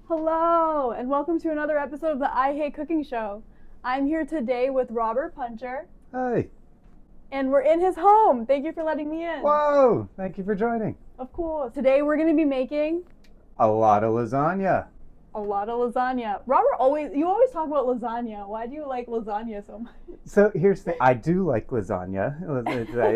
Hello, and welcome to another episode of the I Hate Cooking Show. I'm here today with Robert Punchur, Hi. and we're in his home. Thank you for letting me in. Whoa! Thank you for joining. Of course. Today we're going to be making A lot of lasagna. a lot of lasagna. Robert, you always talk about lasagna. Why do you like lasagna so much? So here's the thing. I do like lasagna.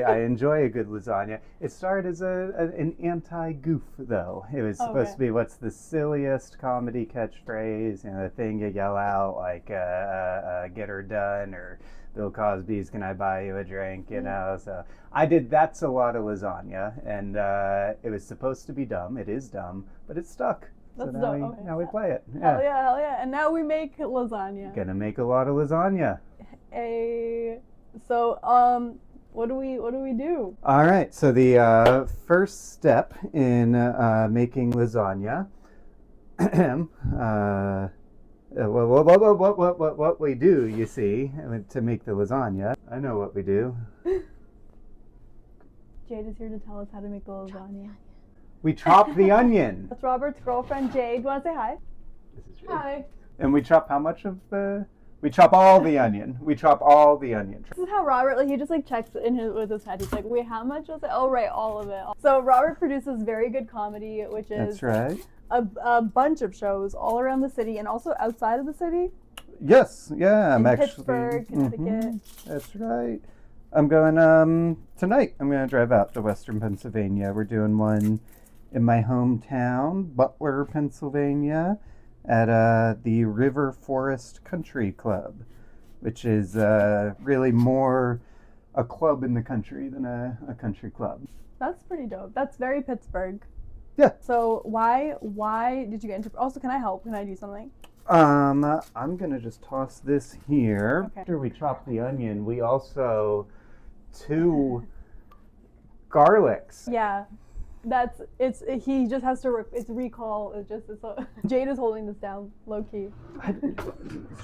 I enjoy a good lasagna. It started as an anti-goof, though. It was supposed to be what's the silliest comedy catchphrase, the thing you yell out, like, get her done, or Bill Cosby's Can I Buy You a Drink, So I did That's a Lot of Lasagna, and it was supposed to be dumb. It is dumb, but it stuck. That's so now we play it. Yeah. Hell yeah. And now we make lasagna. Gonna make a lot of lasagna. So, what do we do? All right. So the first step in making lasagna, what we do, you see, to make the lasagna. I know what we do. Jade is here to tell us how to make the lasagna. We chop the onion. That's Robert's girlfriend, Jade. You want to say hi? This is Jade. Hi. And we chop how much of the... We chop all the onion. We chop all the onion. This is how Robert, he just checks with his head. He's like, wait, how much was it? Oh, right, all of it. So Robert produces very good comedy, which is That's right. a bunch of shows all around the city and also outside of the city. Yes, yeah, I'm actually Pittsburgh, Connecticut. That's right. I'm going tonight. I'm going to drive out to Western Pennsylvania. We're doing one in my hometown, Butler, Pennsylvania, at the River Forest Country Club, which is really more a club in the country than a country club. That's pretty dope. That's very Pittsburgh. Yeah. So why did you get into... Also, can I help? Can I do something? I'm going to just toss this here. Okay. After we chop the onion, we also... 2 garlics. Yeah. He just has to, it's recall, Jade is holding this down, low key.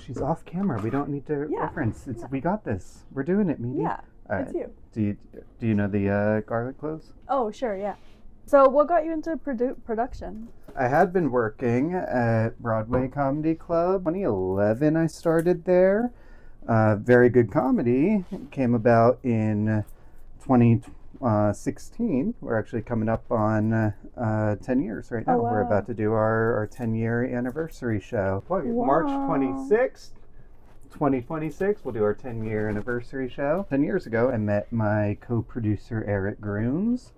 She's off camera, we don't need to reference, we got this, we're doing it, Meaty. Yeah, all it's right. you. Do you know the garlic cloves? Oh, sure, yeah. So what got you into production? I had been working at Broadway Comedy Club. 2011 I started there. Very good comedy. It came about in 2016. We're actually coming up on 10 years right now. Oh, wow. We're about to do our 10-year anniversary show. Wow. March 26th, 2026, we'll do our 10-year anniversary show. 10 years ago, I met my co-producer, Eric Grooms,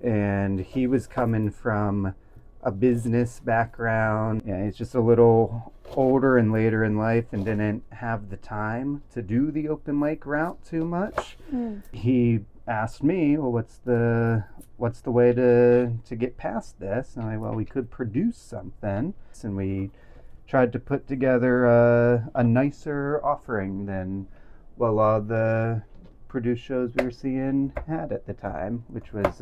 and he was coming from a business background. Yeah, he's just a little older and later in life and didn't have the time to do the open mic route too much. He asked me, well, what's the way to get past this? And I, well, we could produce something. And we tried to put together a nicer offering than what a lot of the produced shows we were seeing had at the time, which was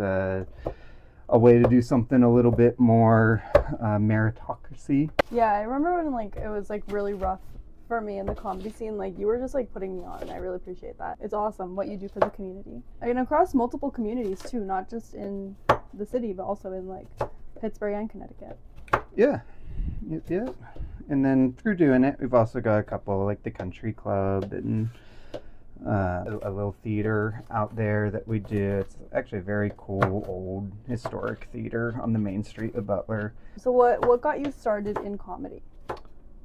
a way to do something a little bit more meritocracy. Yeah, I remember when it was really rough for me in the comedy scene. You were just putting me on, and I really appreciate that. It's awesome what you do for the community. I mean, across multiple communities too, not just in the city, but also in Pittsburgh and Connecticut. Yeah. Yep. And then through doing it, we've also got a couple the country club and a little theater out there that we do. It's actually a very cool old historic theater on the main street of Butler. So what got you started in comedy?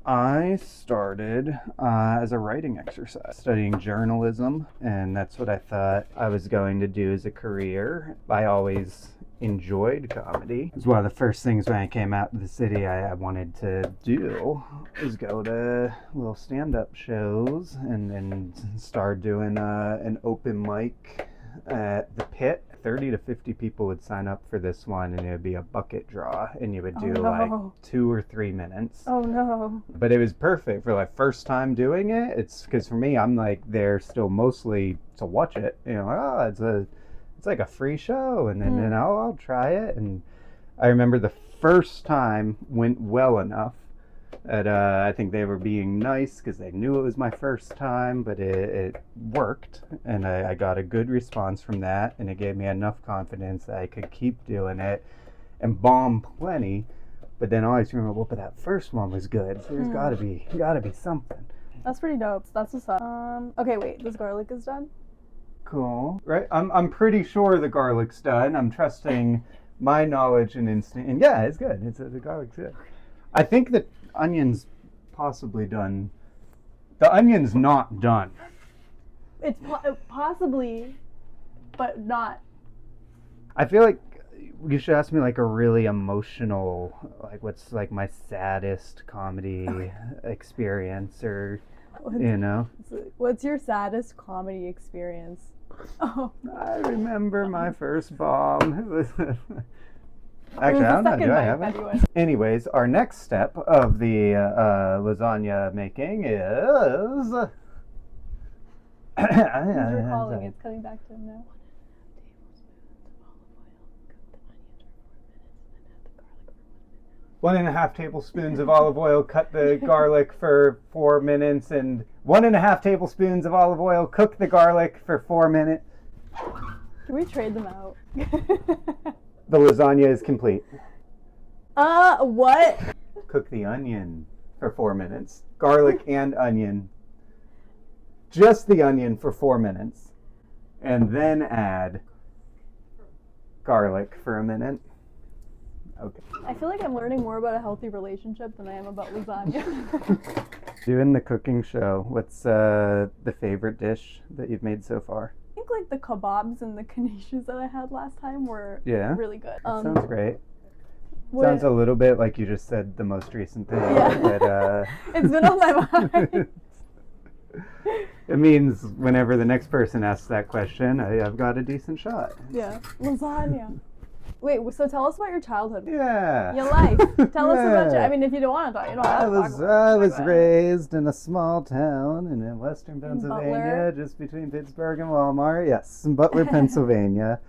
I started as a writing exercise, studying journalism, and that's what I thought I was going to do as a career. I always enjoyed comedy. It was one of the first things when I came out to the city I wanted to do was go to little stand-up shows and start doing an open mic at the Pit. 30 to 50 people would sign up for this one, and it would be a bucket draw, and you would do 2 or 3 minutes. Oh no. But it was perfect for first time doing it. It's because for me, I'm there still mostly to watch it. It's like a free show, and then I'll try it. And I remember the first time went well enough that I think they were being nice because they knew it was my first time, but it worked, and I got a good response from that, and it gave me enough confidence that I could keep doing it and bomb plenty But then I always remember, well, but that first one was good. So there's gotta be something. That's pretty dope. That's what's up. Okay, wait. This garlic is done. Cool. Right? I'm pretty sure the garlic's done. I'm trusting my knowledge and instinct. And yeah, it's good. The garlic's good. I think the onion's possibly done. The onion's not done. It's possibly, but not. I feel like you should ask me like a really emotional, like what's like my saddest comedy experience, or you know. What's your saddest comedy experience? Oh, I remember my first bomb. It was actually, it was I don't know. second Do I bite, have it? anyway. Anyways, our next step of the lasagna making is. He's recalling. It's coming back to him now. 1.5 tablespoons of olive oil, cut the garlic for 4 minutes, and 1.5 tablespoons of olive oil, cook the garlic for 4 minutes. Can we trade them out? The lasagna is complete. What? Cook the onion for 4 minutes. Garlic and onion. Just the onion for 4 minutes. And then add garlic for a minute. Okay. I feel like I'm learning more about a healthy relationship than I am about lasagna. Doing the cooking show, what's the favorite dish that you've made so far? I think like the kebabs and the knishes that I had last time were really good. That sounds great. What- Sounds a little bit like you just said the most recent thing. Yeah. But, It's been on my mind. it means whenever the next person asks that question, I've got a decent shot. Yeah, lasagna. Wait, so tell us about your childhood. Yeah. Your life. Tell us about Yeah. I mean, if you don't want to talk, you don't have I to was talk about it. I was Talk about it. raised in a small town in western Pennsylvania, Butler? just between Pittsburgh and Walmart. Yes, in Butler, Pennsylvania.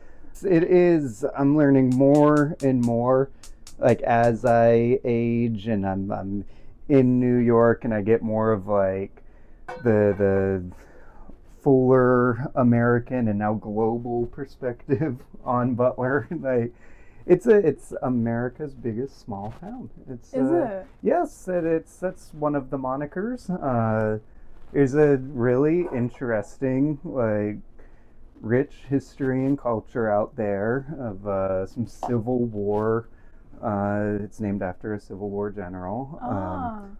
It is. I'm learning more and more, like as I age, and I'm in New York, and I get more of like the fuller American and now global perspective on Butler. Like, it's America's biggest small town. It's Is it? Yes, that's one of the monikers. There's a really interesting, like, rich history and culture out there of some Civil War. It's named after a Civil War general.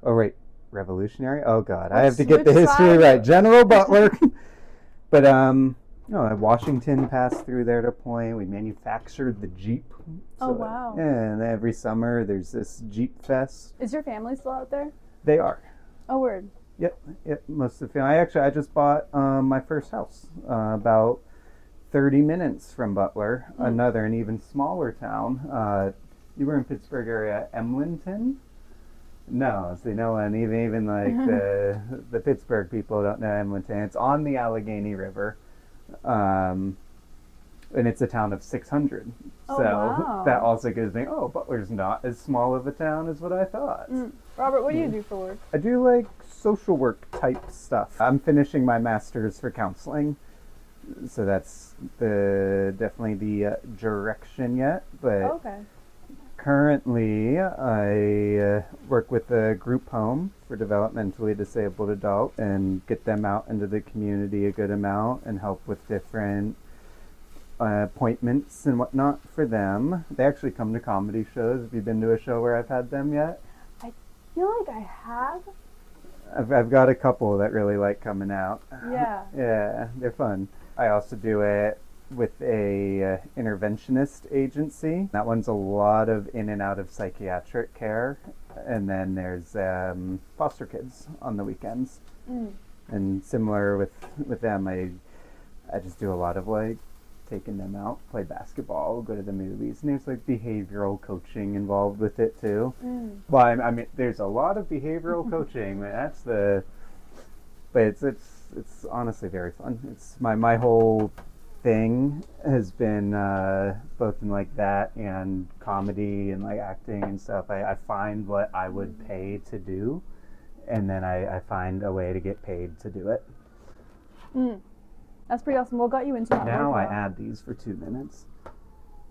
Oh wait, Revolutionary. Oh God, I have to get the history right. General Butler. But no, Washington passed through there to Point. We manufactured the Jeep. Oh, wow. And every summer there's this Jeep Fest. Is your family still out there? They are. Oh, word. Yep, most of the family. I just bought my first house about 30 minutes from Butler, another and even smaller town. You were in Pittsburgh area, Emlenton? No, see, no one, even like the Pittsburgh people don't know Emlenton. It's on the Allegheny River, and it's a town of 600. Oh, so wow. that also gives me, Butler's not as small of a town as what I thought. Robert, what do you do for work? I do like social work type stuff. I'm finishing my master's for counseling, so that's definitely the direction yet. But Okay. currently, I work with a group home for developmentally disabled adults and get them out into the community a good amount and help with different appointments and whatnot for them. They actually come to comedy shows. Have you been to a show where I've had them yet? I feel like I have. I've got a couple that really like coming out. Yeah. Yeah, they're fun. I also do it with a interventionist agency. That one's a lot of in and out of psychiatric care. And then there's foster kids on the weekends. And similar with them, I just do a lot of like taking them out, play basketball, go to the movies, and there's like behavioral coaching involved with it too. Well, I mean, there's a lot of behavioral coaching. But it's honestly very fun. It's my whole thing has been both in like that and comedy and like acting and stuff. I find what I would pay to do, and then I find a way to get paid to do it. That's pretty awesome. What got you into that? Now I add these for 2 minutes.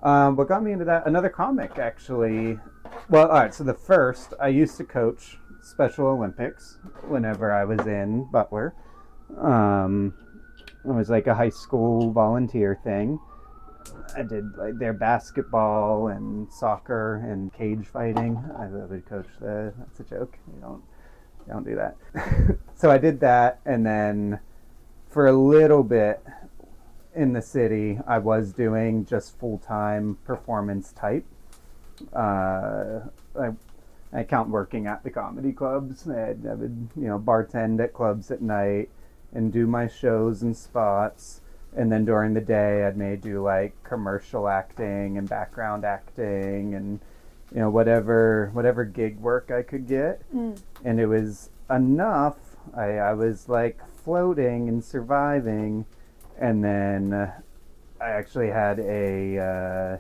What got me into that? Another comic actually Well, all right. So the first, I used to coach Special Olympics whenever I was in Butler. It was like a high school volunteer thing. I did like their basketball and soccer and cage fighting. I would coach the. That's a joke. You don't do that. So I did that, and then for a little bit in the city, I was doing just full-time performance type. Uh, I count working at the comedy clubs. I would, bartend at clubs at night and do my shows and spots. And then during the day, I'd maybe do like commercial acting and background acting and, whatever gig work I could get. And it was enough. I was like floating and surviving. And then I actually had a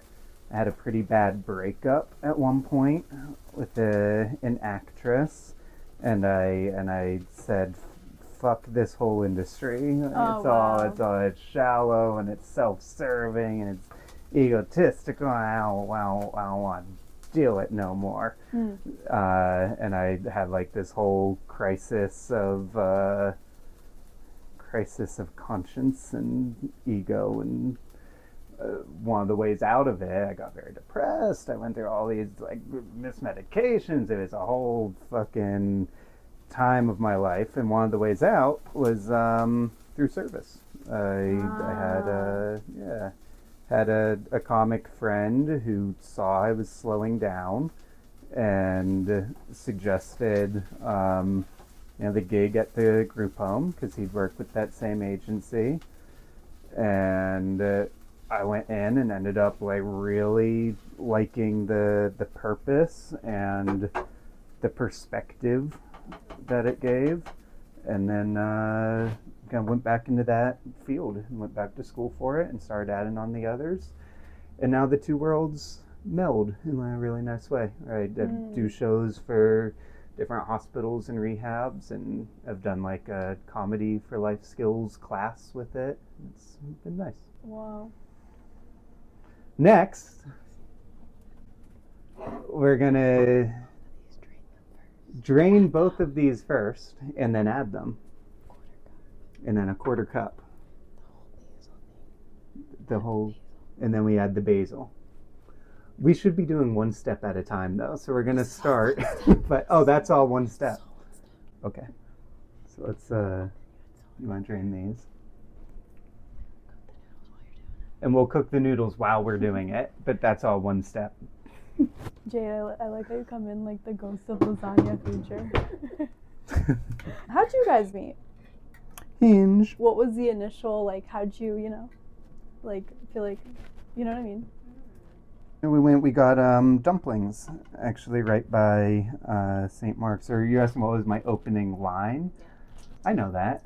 pretty bad breakup at one point with an actress, and I said, "Fuck this whole industry. It's shallow and it's self-serving and it's egotistical. I don't want to deal it no more." And I had like this whole crisis of conscience and ego, and one of the ways out of it, I got very depressed. I went through all these like missed medications. It was a whole fucking time of my life, and one of the ways out was through service. I had a comic friend who saw I was slowing down and suggested the gig at the group home because he'd worked with that same agency, and I went in and ended up like really liking the purpose and the perspective that it gave, and then kind of went back into that field and went back to school for it and started adding on the others, and now the two worlds meld in a really nice way. I do shows for different hospitals and rehabs, and I've done like a comedy for life skills class with it. It's been nice. Wow. Next, we're gonna drain both of these first and then add them. And then a quarter cup. The whole, and then we add the basil. We should be doing one step at a time though, so we're gonna start. But that's all one step. Okay. So let's you wanna drain these? And we'll cook the noodles while we're doing it, but that's all one step. Jade, I like how you come in like the ghost of lasagna feature. How'd you guys meet? Hinge. What was the initial, like, how'd you, feel like, you know what I mean? We got dumplings, actually, right by St. Mark's. Or you asked me what was my opening line? I know that.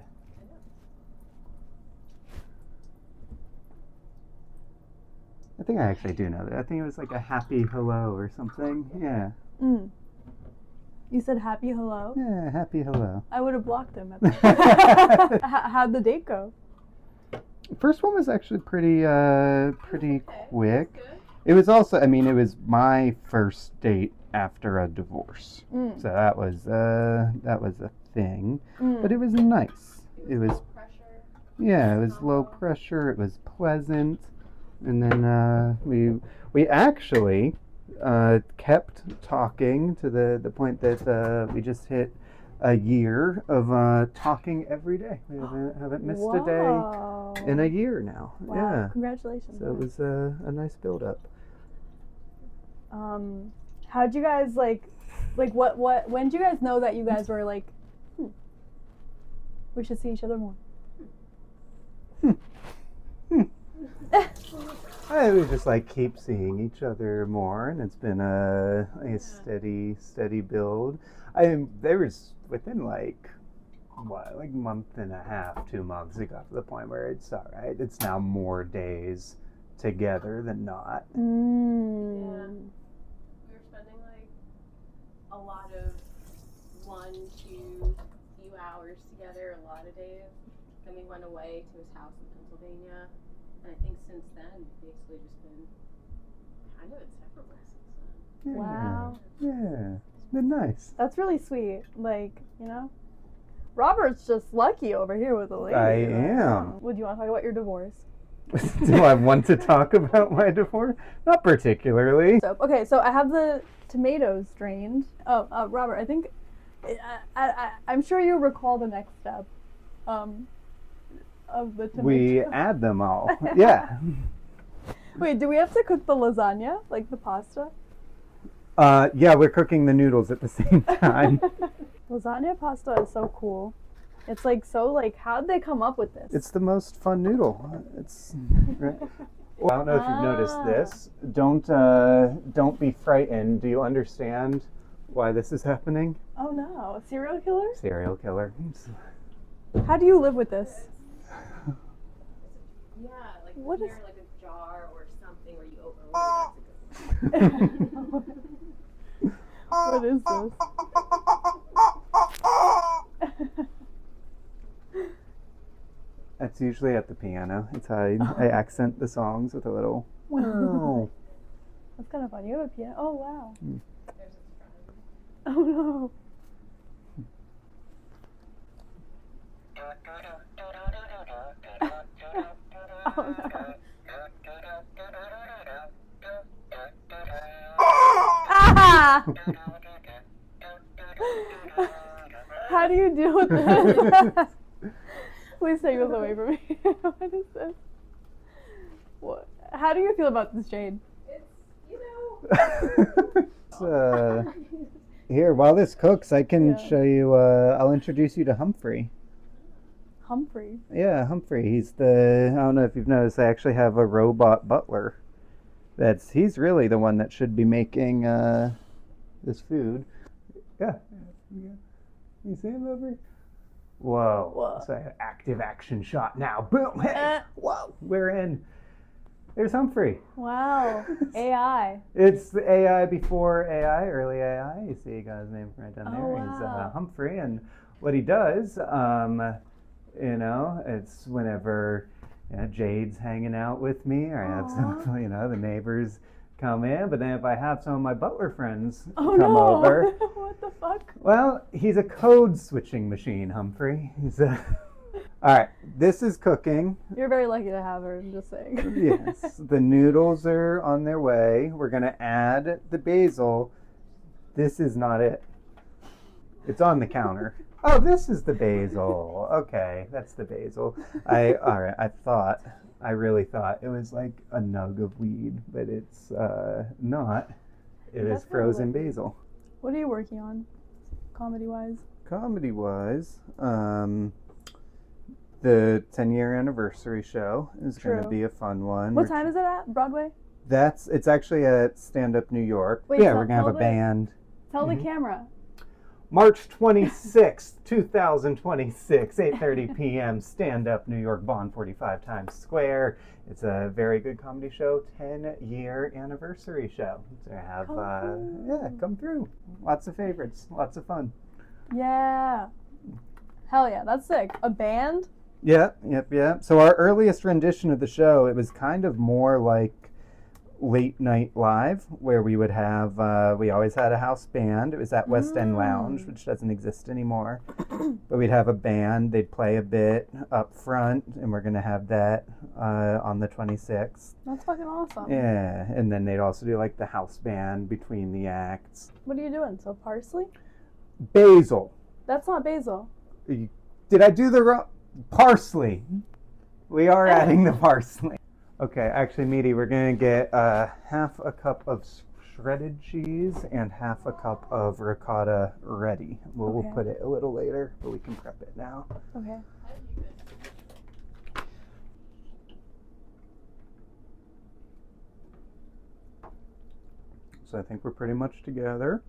I think I actually do know that. I think it was like a happy hello or something. Yeah. You said happy hello? Yeah, happy hello. I would have blocked him at that. How'd the date go? First one was actually pretty quick. It was also, it was my first date after a divorce. So that was a thing. But it was nice. It was it was low pressure. It was pleasant. And then we actually kept talking to the point that we just hit a year of talking every day. We haven't missed a day in a year now. Wow. Yeah. Congratulations. So it was a nice build-up. How'd you guys what when did you guys know that you guys were like, we should see each other more? We just like seeing each other more, and it's been a steady build. There was within like month and a half, 2 months, it got to the point where it's all right. It's now more days together than not. Yeah. We were spending like a lot of 1 to few hours together, a lot of days. Then we went away to his house in Pennsylvania. And I think since then, we've basically just been kind of inseparable since then. Yeah. Wow. Yeah. It's been nice. That's really sweet. Like, you know? Robert's just lucky over here with the lady. I right? am. Would you want to talk about your divorce? Do I want to talk about my divorce? Not particularly. So I have the tomatoes drained. Oh, Robert, I think I'm sure you recall the next step of the tomatoes. We add them all. Yeah. Wait, do we have to cook the lasagna, like the pasta? Yeah, we're cooking the noodles at the same time. Lasagna pasta is so cool. It's like so like how'd they come up with this? It's the most fun noodle. It's. Right. I don't know if you've noticed this. Don't be frightened. Do you understand why this is happening? Oh no, a serial killer? Serial killer. How do you live with this? Yeah, like What near is- like a jar or something where you open it. That's a good What is this? That's usually at the piano. It's how I accent the songs with a little wow. That's kind of fun. You have a piano. Oh wow. There's a friend. Oh no. Oh no. Ah! How do you deal with this? Please take this away from me. What is this? What? How do you feel about this, Jade? It's, you know. Here, while this cooks, I can Yeah. show you. I'll introduce you to Humphrey. Humphrey. Yeah, Humphrey. He's the. I don't know if you've noticed. I actually have a robot butler. He's really the one that should be making this food. Yeah. You see him over? Whoa. Whoa. It's an active action shot now. Boom. Hey. Whoa. We're in. There's Humphrey. Wow. AI. It's the AI before AI, early AI. You see, he got his name right down there. Oh, He's wow. Humphrey, and what he does, it's whenever Jade's hanging out with me, or I have some, the neighbors come in. But then if I have some of my butler friends Oh come no. over, What the fuck? well, he's a code switching machine, Humphrey. He's all right, this is cooking. You're very lucky to have her, I'm just saying. Yes, the noodles are on their way. We're going to add the basil. This is not it. It's on the counter. Oh, this is the basil. Okay, that's the basil. I really thought it was like a nug of weed, but it's not. It is That's frozen kinda basil. What are you working on, comedy-wise? Comedy-wise, the 10-year anniversary show is going to True. be a fun one. What time is it at? Broadway? It's actually at Stand Up New York. Wait, yeah, tell- we're going to have a tell the- band. Tell Mhm. the camera. March 26th, 2026, 8:30 p.m. Stand Up New York, Bond 45 Times Square. It's a very good comedy show, 10-year anniversary show. So have, come through. Lots of favorites, lots of fun. Yeah. Hell yeah, that's sick. A band? Yep. So our earliest rendition of the show, it was kind of more like late night live, where we would have, we always had a house band. It was at West End Lounge, which doesn't exist anymore. But we'd have a band, they'd play a bit up front, and we're going to have that on the 26th. That's fucking awesome. Yeah, and then they'd also do like the house band between the acts. What are you doing? So parsley? Basil. That's not basil. Did I do the wrong? Parsley. We are adding the parsley. Okay, actually, Meaty, we're going to get half a cup of shredded cheese and half a cup of ricotta ready. We'll put it a little later, but we can prep it now. Okay. So I think we're pretty much together.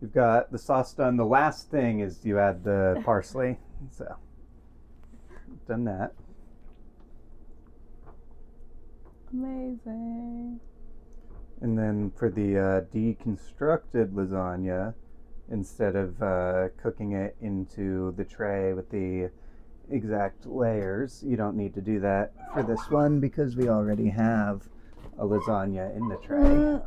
We've got the sauce done. The last thing is you add the parsley. So, done that. Amazing. And then for the deconstructed lasagna, instead of cooking it into the tray with the exact layers, you don't need to do that for this one because we already have a lasagna in the tray.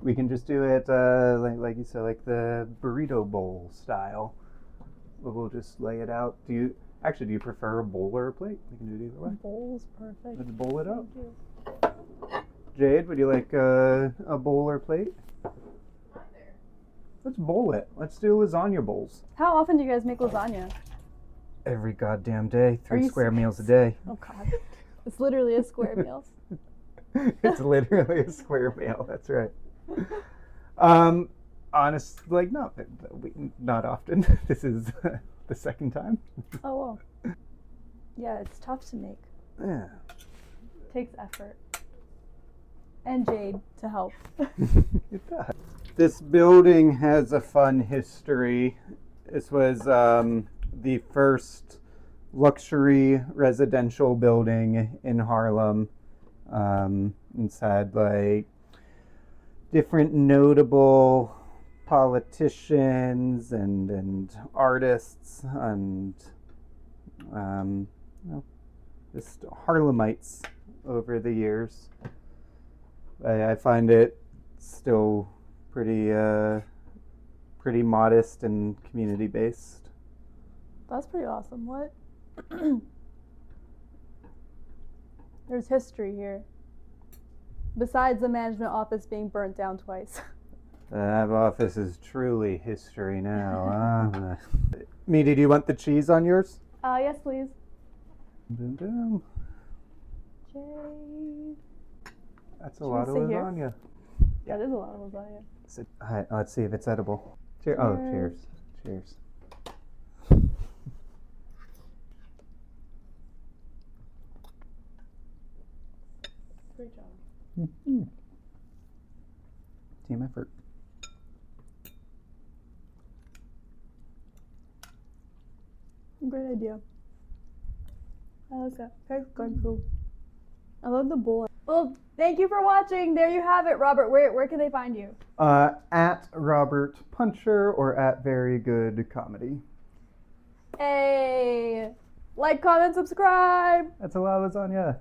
We can just do it like you said, like the burrito bowl style. We'll just lay it out. Do you prefer a bowl or a plate? We can do it either way. Bowl's perfect. Let's bowl it up. Thank you. Jade, would you like a bowl or plate? Either. Let's bowl it. Let's do lasagna bowls. How often do you guys make lasagna? Every goddamn day. Are 3 you square meals a serious? day. Oh God, it's literally a square meal. It's literally a square meal. That's right. Honest, like not often. This is the second time. Oh well. Yeah, it's tough to make. Yeah. Takes effort. And Jade to help. It does. This building has a fun history. This was the first luxury residential building in Harlem. It's had like different notable politicians and artists and just Harlemites over the years. I find it still pretty modest and community based. That's pretty awesome. What? There's history here. Besides the management office being burnt down twice. That office is truly history now. Meaty, do you want the cheese on yours? Yes, please. Boom, boom. Jade. That's a Should we lot of sit here? lasagna. That is a lot of lasagna. All right, let's see if it's edible. Oh, cheers. Cheers. Great job. Mm-hmm. Team effort. Great idea. I like that. Tastes good too. I love the bowl. Well, thank you for watching. There you have it, Robert. Where can they find you? At Robert Punchur or at Very Good Comedy. Hey, like, comment, subscribe. That's a lot of lasagna.